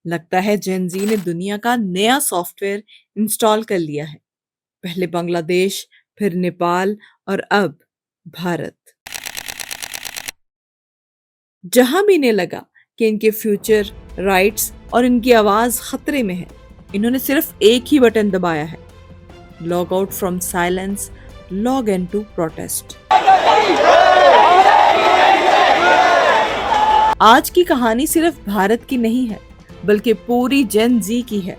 لگتا ہے جین زی نے دنیا کا نیا سافٹ ویئر انسٹال کر لیا ہے. پہلے بنگلہ دیش، پھر نیپال اور اب بھارت. جہاں بھی انہیں لگا کہ ان کے فیوچر، رائٹس اور ان کی آواز خطرے میں ہے، انہوں نے صرف ایک ہی بٹن دبایا ہے: log out from silence, log in to protest. آج کی کہانی صرف بھارت کی نہیں ہے بلکہ پوری جین زی کی ہے.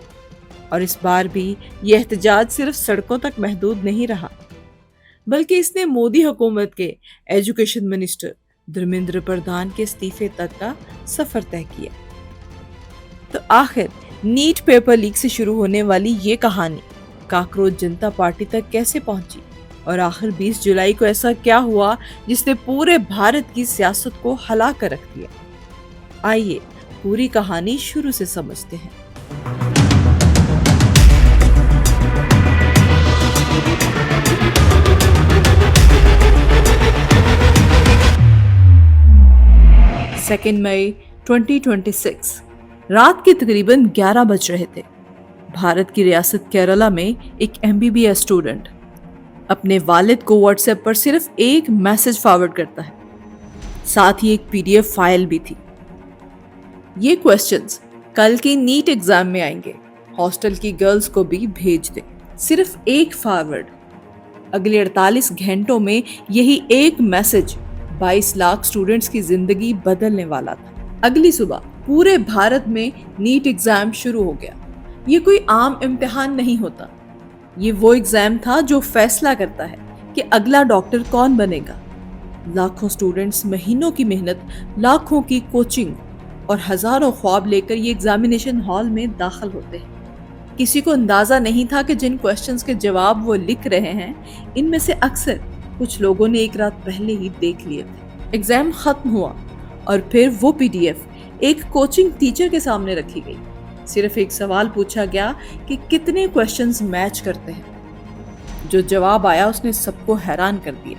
اور اس بار بھی یہ احتجاج صرف سڑکوں تک محدود نہیں رہا بلکہ اس نے مودی حکومت کے ایجوکیشن منسٹر دھرمیندر پردھان کے استعفے تک کا سفر طے کیا. تو آخر نیٹ پیپر لیک سے شروع ہونے والی یہ کہانی کاکروچ جنتا پارٹی تک کیسے پہنچی، اور آخر 20 جولائی کو ایسا کیا ہوا جس نے پورے بھارت کی سیاست کو ہلا کر رکھ دیا؟ آئیے پوری کہانی شروع سے سمجھتے ہیں. سیکنڈ مئی 2026 رات کے تقریباً 11 بج رہے تھے. بھارت کی ریاست کیرلا میں ایک MBBS اسٹوڈنٹ اپنے والد کو واٹس ایپ پر صرف ایک میسج فارورڈ کرتا ہے، ساتھ ہی ایک PDF فائل بھی تھی. یہ کوسچنز کل کی نیٹ ایگزام میں آئیں گے، ہاسٹل کی گرلز کو بھی بھیج دیں. صرف ایک فارورڈ. اگلے 48 گھنٹوں میں یہی ایک میسج 22 لاکھ سٹوڈنٹس کی زندگی بدلنے والا تھا. اگلی صبح پورے بھارت میں نیٹ ایگزام شروع ہو گیا. یہ کوئی عام امتحان نہیں ہوتا، یہ وہ ایگزام تھا جو فیصلہ کرتا ہے کہ اگلا ڈاکٹر کون بنے گا. لاکھوں سٹوڈنٹس مہینوں کی محنت، لاکھوں کی کوچنگ اور ہزاروں خواب لے کر یہ ایگزامینیشن ہال میں داخل ہوتے ہیں. کسی کو اندازہ نہیں تھا کہ جن کوسچنز کے جواب وہ لکھ رہے ہیں ان میں سے اکثر کچھ لوگوں نے ایک رات پہلے ہی دیکھ لیے تھے. ایگزام ختم ہوا اور پھر وہ PDF ایک کوچنگ ٹیچر کے سامنے رکھی گئی. صرف ایک سوال پوچھا گیا کہ کتنے کوسچنز میچ کرتے ہیں. جو جواب آیا اس نے سب کو حیران کر دیا.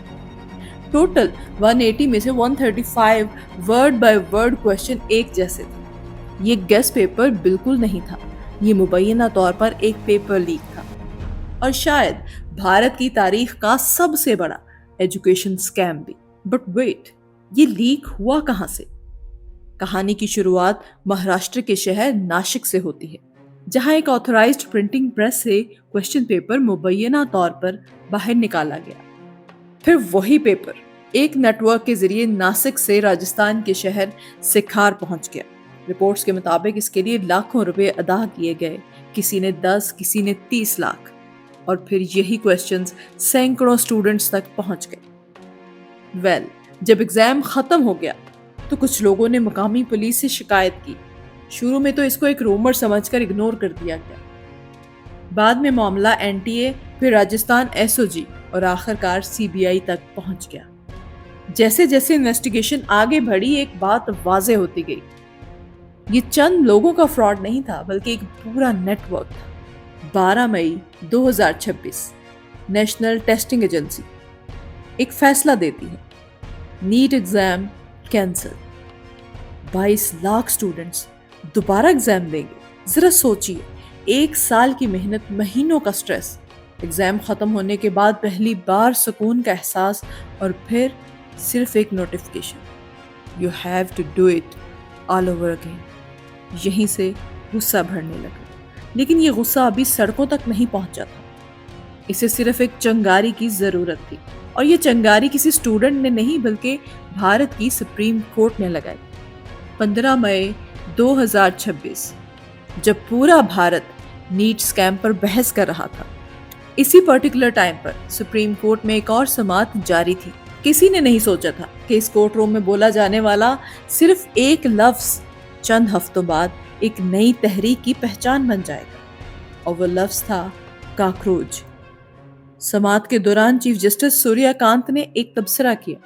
ٹوٹل 180 میں سے 135 ورڈ بائی ورڈ کوسچن ایک جیسے تھے. یہ گیس پیپر بالکل نہیں تھا، یہ مبینہ طور پر ایک پیپر لیک تھا، اور شاید بھارت کی تاریخ کا سب سے بڑا ایجوکیشن سکیم بھی. بٹ ویٹ، یہ لیک ہوا کہاں سے؟ کہانی کی شروعات مہاراشٹر کے شہر ناسک سے ہوتی ہے، جہاں ایک آتھورائزڈ پرنٹنگ پریس سے کوسچن پیپر مبینہ طور پر باہر نکالا گیا. پھر وہی پیپر ایک نیٹ ورک کے ذریعے ناسک سے راجستھان کے شہر سکھار پہنچ گیا. رپورٹس کے مطابق اس کے لیے لاکھوں روپے ادا کیے گئے، کسی نے 10، کسی نے 30 لاکھ. اور پھر یہی کوسچنز سینکڑوں سٹوڈنٹس تک پہنچ گئے. جب ایگزام ختم ہو گیا تو کچھ لوگوں نے مقامی پولیس سے شکایت کی. شروع میں تو اس کو ایک رومر سمجھ کر اگنور کر دیا گیا. بعد میں معاملہ NTA، پھر راجستھان SOG اور آخرکار CBI تک پہنچ گیا. جیسے جیسے انویسٹیگیشن آگے بڑھی ایک بات واضح ہوتی گئی. یہ چند لوگوں کا فراڈ نہیں تھا بلکہ ایک پورا نیٹ ورک تھا. 12 مئی 2026 نیشنل ٹیسٹنگ ایجنسی ایک فیصلہ دیتی ہے: NEET exam cancel. 22 lakh students دوبارہ ایگزام دیں گے. ذرا سوچیے، 1 سال کی محنت، مہینوں کا سٹریس، ایگزام ختم ہونے کے بعد پہلی بار سکون کا احساس، اور پھر صرف ایک notification: you have to do it all over again. یہیں سے غصہ بھرنے لگا. لیکن یہ غصہ ابھی سڑکوں تک نہیں پہنچا تھا. اسے صرف ایک چنگاری کی ضرورت تھی، اور یہ چنگاری کسی سٹوڈنٹ نے نہیں بلکہ بھارت کی سپریم کورٹ نے لگائی. 15 مئی 2026 جب پورا بھارت نیٹ سکیم پر بحث کر رہا تھا، اسی پرٹیکولر ٹائم پر سپریم کورٹ میں ایک اور سماعت جاری تھی. کسی نے نہیں سوچا تھا کہ اس کورٹ روم میں بولا جانے والا صرف ایک لفظ چند ہفتوں بعد ایک نئی تحریک کی پہچان بن جائے گا، اور وہ لفظ تھا کاکروچ. سماعت کے دوران چیف جسٹس سوریہ کانت نے ایک تبصرہ کیا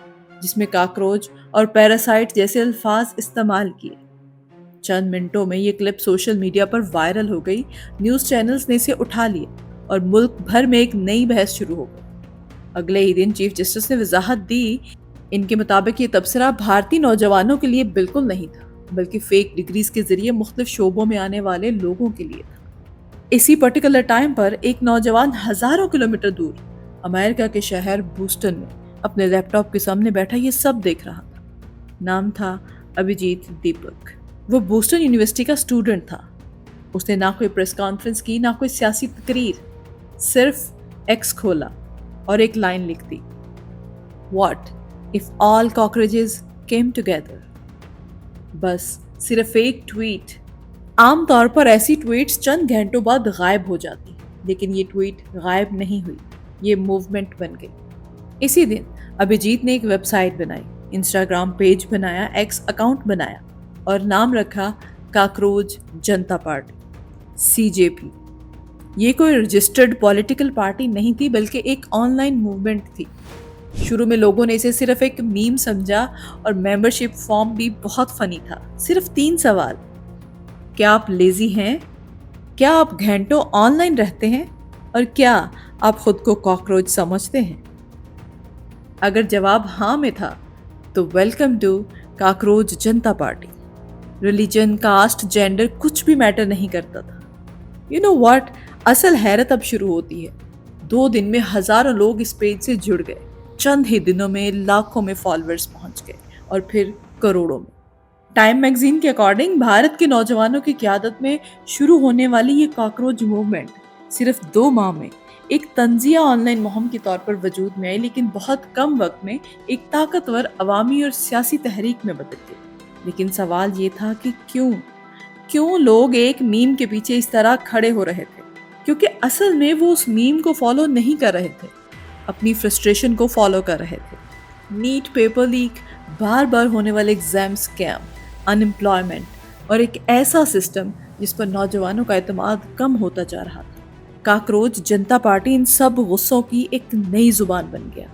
جس میں کاکروچ اور پیراسائٹ جیسے الفاظ استعمال کیے. چند منٹوں میں یہ کلپ سوشل میڈیا پر وائرل ہو گئی. نیوز چینلز نے اسے اٹھا لیا اور ملک بھر میں ایک نئی بحث شروع ہو گئی. اگلے ہی دن چیف جسٹس نے وضاحت دی، ان کے مطابق یہ تبصرہ بھارتی نوجوانوں کے لیے بالکل نہیں تھا. بلکہ فیک ڈگریز کے ذریعے مختلف شعبوں میں آنے والے لوگوں کے لیے تھا۔ اسی پرٹیکولر ٹائم پر ایک نوجوان ہزاروں کلومیٹر دور امریکہ کے شہر بوسٹن میں اپنے لیپ ٹاپ کے سامنے بیٹھا یہ سب دیکھ رہا تھا۔ نام تھا ابھیجیت دیپک۔ وہ بوسٹن یونیورسٹی کا اسٹوڈنٹ تھا۔ اس نے نہ کوئی پریس کانفرنس کی، نہ کوئی سیاسی تقریر، صرف ایکس کھولا اور ایک لائن لکھ دی: "What if all cockroaches came together?" بس صرف ایک ٹویٹ۔ عام طور پر ایسی ٹویٹس چند گھنٹوں بعد غائب ہو جاتی، لیکن یہ ٹویٹ غائب نہیں ہوئی، یہ موومنٹ بن گئی۔ اسی دن ابھیجیت نے ایک ویب سائٹ بنائی، انسٹاگرام پیج بنایا، ایکس اکاؤنٹ بنایا اور نام رکھا کاکروچ جنتا پارٹی، CJP۔ یہ کوئی رجسٹرڈ پولیٹیکل پارٹی نہیں تھی، بلکہ ایک آن لائن موومنٹ تھی۔ شروع میں لوگوں نے اسے صرف ایک میم سمجھا اور ممبرشپ فارم بھی بہت فنی تھا۔ صرف 3 سوال: کیا آپ لیزی ہیں؟ کیا آپ گھنٹوں آن لائن رہتے ہیں؟ اور کیا آپ خود کو کاکروچ سمجھتے ہیں؟ اگر جواب ہاں میں تھا تو welcome to Cockroach Janta Party. Religion, caste, gender کچھ بھی میٹر نہیں کرتا تھا۔ یو نو واٹ، اصل حیرت اب شروع ہوتی ہے۔ 2 دن میں ہزاروں لوگ اس پیج سے جڑ گئے، چند ہی دنوں میں لاکھوں میں فالوورز پہنچ گئے اور پھر کروڑوں میں۔ ٹائم میگزین کے اکارڈنگ بھارت کے نوجوانوں کی قیادت میں شروع ہونے والی یہ کاکروچ موومنٹ صرف 2 ماہ میں ایک تنزیہ آن لائن مہم کے طور پر وجود میں آئی، لیکن بہت کم وقت میں ایک طاقتور عوامی اور سیاسی تحریک میں بدل گئی۔ لیکن سوال یہ تھا کہ کیوں لوگ ایک میم کے پیچھے اس طرح کھڑے ہو رہے تھے؟ کیونکہ اصل میں وہ اس میم کو فالو نہیں کر رہے تھے، اپنی فرسٹریشن کو فالو کر رہے تھے۔ نیٹ پیپر لیک، بار بار ہونے والے ایگزام اسکیم، ان امپلائمنٹ اور ایک ایسا سسٹم جس پر نوجوانوں کا اعتماد کم ہوتا جا رہا تھا۔ کاکروچ جنتا پارٹی ان سب غصوں کی ایک نئی زبان بن گیا۔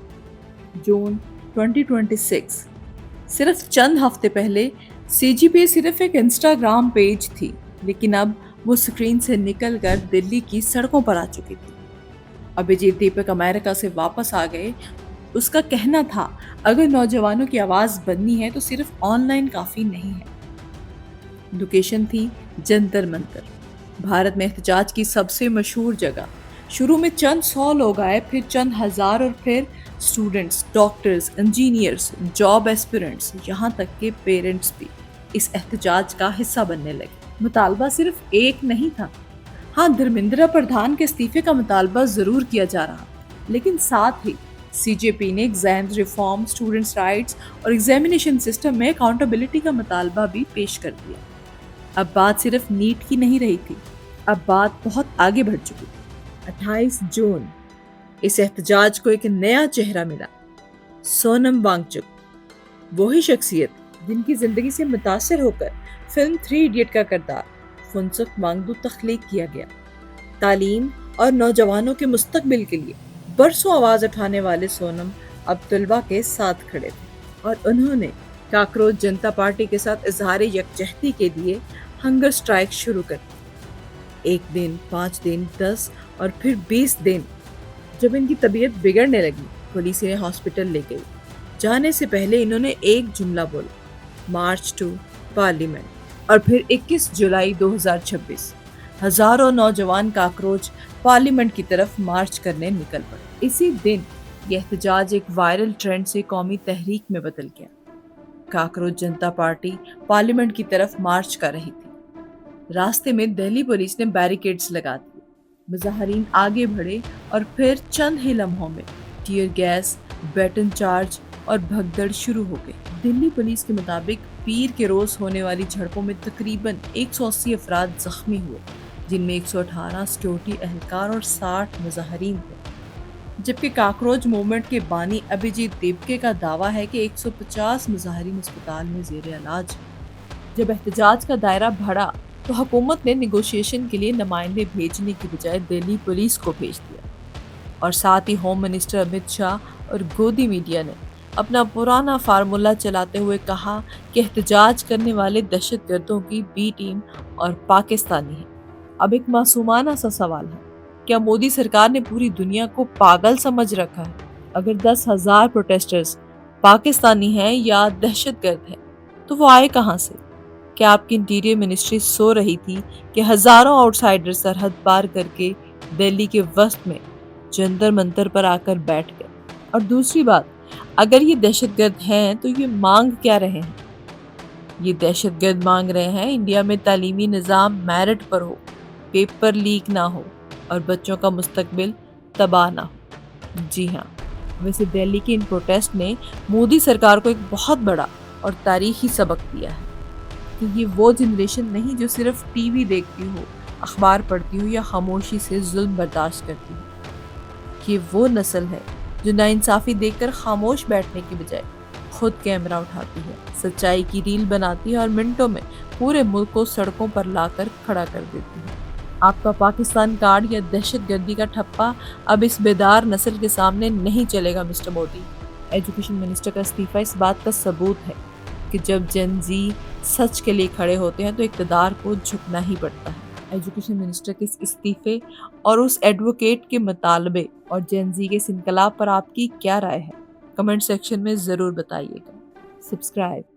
جون 2026، صرف چند ہفتے پہلے CJP صرف ایک انسٹاگرام پیج تھی، لیکن اب وہ سکرین سے نکل کر دلی کی سڑکوں پر آ چکی تھی۔ ابھیجیت دیپک امریکہ سے واپس آ گئے۔ اس کا کہنا تھا اگر نوجوانوں کی آواز بننی ہے تو صرف آن لائن کافی نہیں ہے۔ لوکیشن تھی جنتر منتر، بھارت میں احتجاج کی سب سے مشہور جگہ۔ شروع میں چند 100 لوگ آئے، پھر چند ہزار اور پھر اسٹوڈنٹس، ڈاکٹرز، انجینئرز، جاب ایسپیرنٹس، یہاں تک کہ پیرنٹس بھی اس احتجاج کا حصہ بننے لگے۔ مطالبہ صرف ایک نہیں تھا۔ ہاں، دھرمیندر پردھان کے استعفے کا مطالبہ ضرور کیا جا رہا، لیکن ساتھ ہی CJP نے ایگزامز ریفارم، اسٹوڈنٹس رائٹس اور ایگزامینیشن سسٹم میں اکاؤنٹیبلٹی کا مطالبہ بھی پیش کر دیا۔ اب بات صرف نیٹ کی نہیں رہی تھی، اب بات بہت آگے بڑھ چکی تھی۔ 28 جون، اس احتجاج کو ایک نیا چہرہ ملا، سونم وانگچک، وہی شخصیت جن کی زندگی سے متاثر ہو کر فلم 3 ایڈیٹ کا کردار فنسک وانگڈو تخلیق کیا گیا۔ تعلیم اور نوجوانوں کے مستقبل کے لیے برسوں آواز اٹھانے والے سونم اب طلبہ کے ساتھ کھڑے تھے، اور انہوں نے کاکروچ جنتا پارٹی کے ساتھ اظہار یکجہتی کے لیے ہنگر اسٹرائک شروع کر دی۔ 1 دن، 5 دن، 10 اور پھر 20 دن۔ جب ان کی طبیعت بگڑنے لگی، پولیس انہیں ہاسپٹل لے گئی۔ جانے سے پہلے انہوں نے ایک جملہ بولا: مارچ ٹو پارلیمنٹ۔ اور پھر 21 جولائی 2026 ہزاروں نوجوان کاکروچ پارلیمنٹ کی طرف مارچ کرنے نکل پڑے۔ اسی دن یہ احتجاج ایک وائرل ٹرینڈ سے قومی تحریک میں بدل گیا۔ کاکروچ جنتا پارٹی پارلیمنٹ کی طرف مارچ کر رہی تھی۔ راستے میں دہلی پولیس نے بیریکیڈز لگا دیے، مظاہرین آگے بڑھے اور پھر چند ہی لمحوں میں ٹیئر گیس، بیٹن چارج اور بھگدڑ شروع ہو گئی۔ دلی پولیس کے مطابق پیر کے روز ہونے والی جھڑپوں میں تقریباً 180 افراد زخمی ہوئے، جن میں 118 سیکورٹی اہلکار اور 60 مظاہرین تھے۔ جبکہ کاکروچ موومنٹ کے بانی ابھیجیت دیپکے کا دعویٰ ہے کہ 150 مظاہرین اسپتال میں زیر علاج۔ جب احتجاج کا دائرہ بڑھا تو حکومت نے نیگوشیشن کے لیے نمائندے بھیجنے کی بجائے دہلی پولیس کو بھیج دیا، اور ساتھ ہی ہوم منسٹر امت شاہ اور گودی میڈیا نے اپنا پرانا فارمولہ چلاتے ہوئے کہا کہ احتجاج کرنے والے دہشت گردوں کی بی ٹیم اور پاکستانی ہیں۔ اب ایک معصومانہ سا سوال ہے، کیا مودی سرکار نے پوری دنیا کو پاگل سمجھ رکھا ہے؟ اگر 10,000 پروٹیسٹرز پاکستانی ہیں یا دہشت گرد ہیں تو وہ آئے کہاں سے؟ کہ آپ کی انٹیریئر منسٹری سو رہی تھی کہ ہزاروں آؤٹ سائڈر سرحد پار کر کے دہلی کے وسط میں جنتر منتر پر آ کر بیٹھ گئے؟ اور دوسری بات، اگر یہ دہشت گرد ہیں تو یہ مانگ کیا رہے ہیں؟ یہ دہشت گرد مانگ رہے ہیں انڈیا میں تعلیمی نظام میرٹ پر ہو، پیپر لیک نہ ہو اور بچوں کا مستقبل تباہ نہ ہو۔ جی ہاں، ویسے دہلی کی ان پروٹیسٹ نے مودی سرکار کو ایک بہت بڑا اور تاریخی سبق دیا ہے کہ یہ وہ جنریشن نہیں جو صرف ٹی وی دیکھتی ہو، اخبار پڑھتی ہو یا خاموشی سے ظلم برداشت کرتی ہو۔ یہ وہ نسل ہے جو ناانصافی دیکھ کر خاموش بیٹھنے کی بجائے خود کیمرہ اٹھاتی ہے، سچائی کی ریل بناتی ہے اور منٹوں میں پورے ملک کو سڑکوں پر لا کر کھڑا کر دیتی ہے۔ آپ کا پاکستان کارڈ یا دہشت گردی کا ٹھپا اب اس بیدار نسل کے سامنے نہیں چلے گا مسٹر مودی۔ ایجوکیشن منسٹر کا استعفیٰ اس بات کا ثبوت ہے کہ جب جن زی سچ کے لیے کھڑے ہوتے ہیں تو اقتدار کو جھکنا ہی پڑتا ہے۔ ایجوکیشن منسٹر کے اس استعفے اور اس ایڈوکیٹ کے مطالبے اور جن زی کے اس انقلاب پر آپ کی کیا رائے ہے؟ کمنٹ سیکشن میں ضرور بتائیے گا۔ سبسکرائب